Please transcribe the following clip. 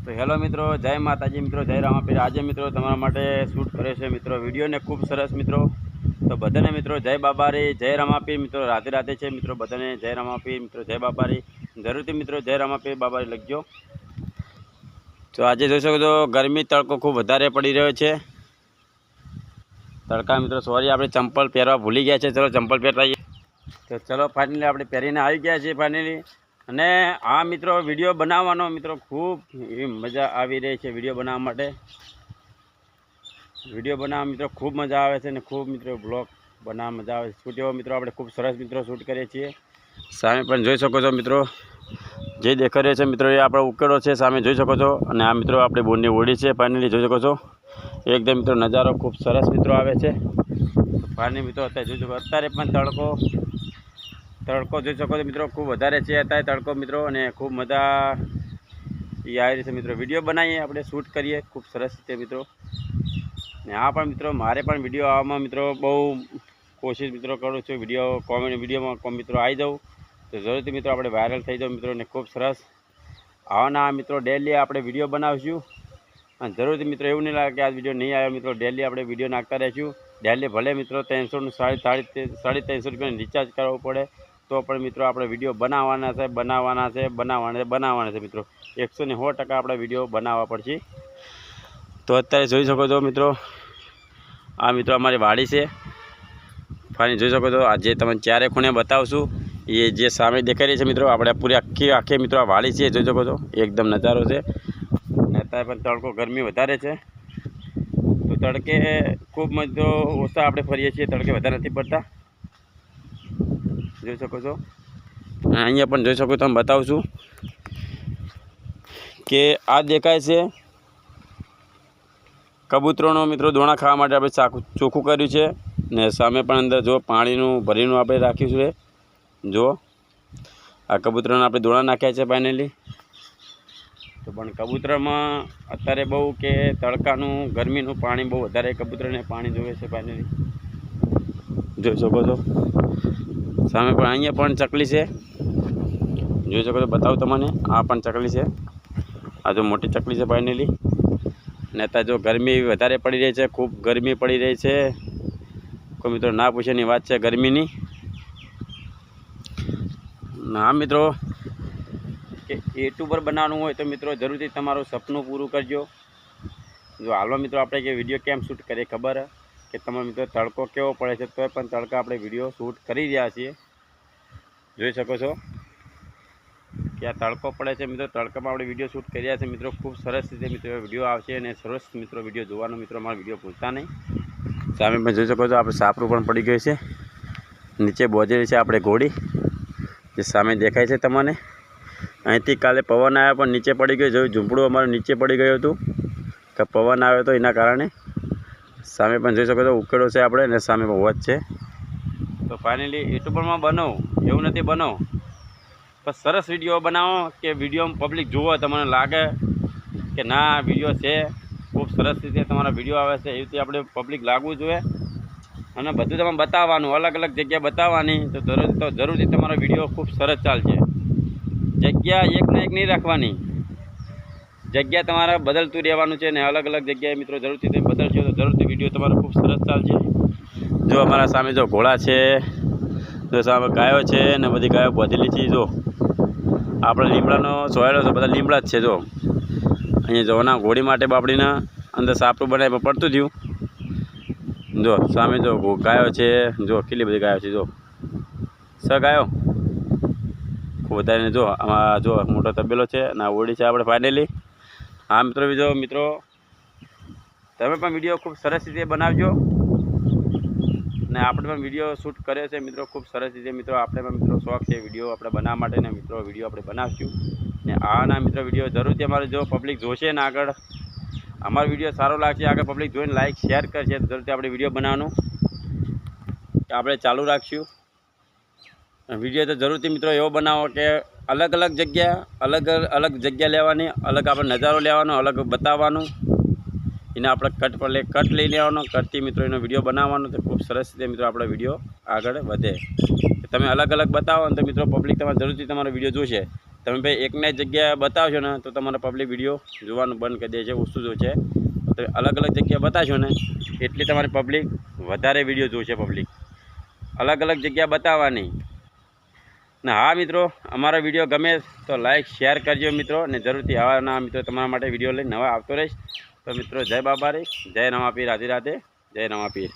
तो हेलो मित्रों, जय माताजी मित्रों, जय रामापीर। आज मित्रों तमारा माटे शूट करे छे मित्रों विडियो ने खूब सरस मित्रों। तो बधाने मित्रों जय बाबारी, जय रामापीर मित्रों। राधे राधे छे मित्रों बधाने, जय रामापीर मित्रों, जय बाबारी। जरूरथी मित्रों जय रामापीर बाबारी लखजो। तो आज जोई शको छो गरमी तड़को खूब वधारे पड़ी रह्यो छे। तड़का मित्रों सॉरी आपणे चंपल पहेरवा भूली गया छे। चलो चंपल पहेरता आવીએ। तो चलो फाइनली आपणे पहेरीने આવી ગયા છીએ फाइनली। અને આ મિત્રો વિડીયો બનાવવાનો મિત્રો ખૂબ એવી મજા આવી રહી છે। વિડીયો બનાવવા માટે વિડીયો બનાવવા મિત્રો ખૂબ મજા આવે છે અને ખૂબ મિત્રો બ્લોગ બનાવવા મજા આવે છે। શૂટ એવો મિત્રો આપણે ખૂબ સરસ મિત્રો શૂટ કરીએ છીએ। સામે પણ જોઈ શકો છો મિત્રો, જે દેખાઈ રહ્યો છે મિત્રો એ આપણો ઉકેડો છે, સામે જોઈ શકો છો। અને આ મિત્રો આપણે બોરની ઓળી છે ફાઇનલી જોઈ શકો છો। એકદમ મિત્રો નજારો ખૂબ સરસ મિત્રો આવે છે। ફાઇનલી મિત્રો અત્યારે જોઈ શકો, અત્યારે પણ तड़को જોઈ શકો છો મિત્રો खूब વધારે છે અત્યારે તડકો મિત્રો। અને ખૂબ મજા એ આવી રહી છે મિત્રો। વિડીયો બનાવીએ આપણે શૂટ કરીએ ખૂબ સરસ રીતે મિત્રો। ને આ પણ મિત્રો મારે પણ વિડીયો આવવામાં મિત્રો બહુ કોશિશ મિત્રો કરું છું, વિડીયો કોમેડી વિડીયોમાં મિત્રો આવી જાઉં તો જરૂરથી મિત્રો આપણે વાયરલ થઈ જાવ મિત્રો। ને ખૂબ સરસ આવાના મિત્રો ડેલી આપણે વિડીયો બનાવશું। અને જરૂરથી મિત્રો એવું નહીં લાગે કે આ વિડીયો નહીં આવ્યો મિત્રો, ડેલી આપણે વિડીયો નાખતા રહીશું। ડેલી ભલે મિત્રો 300 350 રૂપિયાનું રિચાર્જ કરવું પડે तो पण मित्रों आपणे विडियो बनाववाना छे मित्रों। 100% आपणे विडियो बनाववा पड़शे। तो अत्यारे जोई शको छो मित्रों, आ मित्रों अमारी वाड़ी छे फाइनली जोई शको छो। आ जे तमने चारे खूणे बतावशुं ये जे सामे देखाई रही छे मित्रों आपणे पूरी आखी मित्रों आ वाड़ी छे जोई शको छो। एकदम नजारो छे। ने अत्यारे पण तड़को गरमी वधारे छे तो तड़के खूब मित्रों ओछा आपणे फरीए छीए, तड़के वधारे नथी पड़ता જોઈ શકો છો। અહીંયા પણ જોઈ શકો તમે બતાવું છું કે આ દેખાય છે કબૂતરોનો મિત્રો દોણા ખાવા માટે આપણે ચોખ્ખું કર્યું છે। ને સામે પણ અંદર જો પાણીનું ભરીનું આપણે રાખ્યું છે। જો આ કબૂતરોને આપણે દોણા નાખ્યા છે ફાઇનલી। તો પણ કબૂતરમાં અત્યારે બહુ કે તડકાનું ગરમીનું પાણી બહુ વધારે કબૂતરને પાણી જોવે છે ફાઇનલી જોઈ શકો છો। सामे पण अहींया पण चकली है जोई शको छो, बताऊं तमने आ पण चकली है। आ जो मोटी चकली है फाइनली। ने अत्यारे जो गरमी वधारे पड़ी रही है, खूब गरमी पड़ी रही है, कोई मित्रों ना पूछेनी वात है गरमीनी। हाँ मित्रों के यूट्यूबर बनाववानुं होय तो मित्रों जरूरथी तमारुं सपनुं पूरुं करजो। जो हालमां मित्रों आपणे के विडियो केम शूट करीए खबर है कि तमाम मित्रों तड़को केवो पड़े छे तो पण तड़का आपणे विडियो शूट करी रह्या छीए। जोई शको छो कि आ तड़को पड़े छे मित्रों, तड़कामां आपणे विडियो शूट करी रह्या छे मित्रों। खूब सरस रीते मित्रों विडियो आवशे अने सरस मित्रों विडियो जोवानो मित्रों अमारा विडियो भूलता नहीं। सामे पण जोई शको छो आपणे सापरू पण पड़ी गयुं छे, नीचे बोजेली छे आपणे घोड़ी जे सामे देखाय छे तमने। અહીંથી કાલે પવન આવ્યો પણ નીચે પડી ગયો, જો ઝૂંપડું અમારું નીચે પડી ગયું હતું કે પવન આવ્યો તો એના કારણે। सामे पण जोई शको छो उकेड़ो छे आपणे ने सामे वोच छे। तो फाइनली यूट्यूबरमां बनो एवुं नथी, बनो पण सरस विडियो बनावो कि विडियो पब्लिक जुओ, तमने लागे कि ना विडियो छे खूब सरस रीते तमारा विडियो आवे छे एवी रीते आपणे पब्लिक लागवुं जोईए। अने बधुं तमारे बताववानुं, अलग अलग जग्याए बताववानी तो जरूरथी तमारो विडियो खूब सरस चालशे। जग्या एक ने एक नहीं राखवानी, जग्या तमारा बदलतुं रहेवानुं छे ने अलग अलग जग्याए मित्रों जरूरथी तमे बदलशो तो जरूरथी विडियो तमारो खूब सरस चालशे। जो अमारा सामे जो घोड़ा छे, जो सामे गायो छे ने बधी गायो बांधेली छे। जो आपणे લીમડાનો સોયડો છે, બધા લીમડા જ છે। જો અહીંયા જોના ઘોડી માટે બાપડીને અંદર સાપરું બનાવી પડતું થયું। જો સામે જો ગાયો છે, જો કેટલી બધી ગાયો છે। જો ગાયો ખૂબ વધારે જો આમાં જો મોટો તબેલો છે અને ઓળી છે આપણે ફાઇનલી। हाँ मित्रों जो मित्रों तमे पण विडियो खूब सरस रीते बनावजो ने आपणे पण विडियो शूट कर्यो छे मित्रों खूब सरस रीते। मित्रों आपणे पण मित्रों शौक छे विडियो आपणे बनाववा माटे ने मित्रों विडियो आपणे बनावशुं ने आना मित्रों विडियो जरूरथी अमारे जो पब्लिक जोशे ने आगळ अमारो विडियो सारो लागशे, आगळ पब्लिक जोईने लाइक शेर करशे तो जरूरथी आपणे विडियो बनाववानुं आपणे चालू राखशुं। विडियो तो जरूरथी मित्रों एवो बनावो कि अलग अलग जग्या लेवानी, अलग आपणे नजारो लेवानो, अलग बताववानुं एने आपणे कट लई लेवानो, कटथी मित्रों एनो विडियो बनाववानो तो खूब सरस रीते मित्रों आपणो विडियो आगळ वधे। तमे अलग अलग बतावो तो मित्रों पब्लिक तमारे जरूरथी तमारो विडियो जोशे। તમે ભાઈ એકને જગ્યા બતાવશો ને તો તમારા પબ્લિક વિડીયો જોવાનું બંધ કરી દે છે, ઓછું જોશે. તો અલગ અલગ જગ્યા બતાવશો ને એટલી તમારી પબ્લિક વધારે વિડીયો જોશે. પબ્લિક અલગ અલગ જગ્યા બતાવવાની. ને હા મિત્રો, અમારો વિડીયો ગમે તો લાઈક શેર કરજો મિત્રો, અને જરૂરથી આવા મિત્રો તમારા માટે વિડીયો લઈને નવા આવતો રહીશ. તો મિત્રો જય બાબા રે, જય નવા પીર, રાધે રાધે, જય નવા પીર.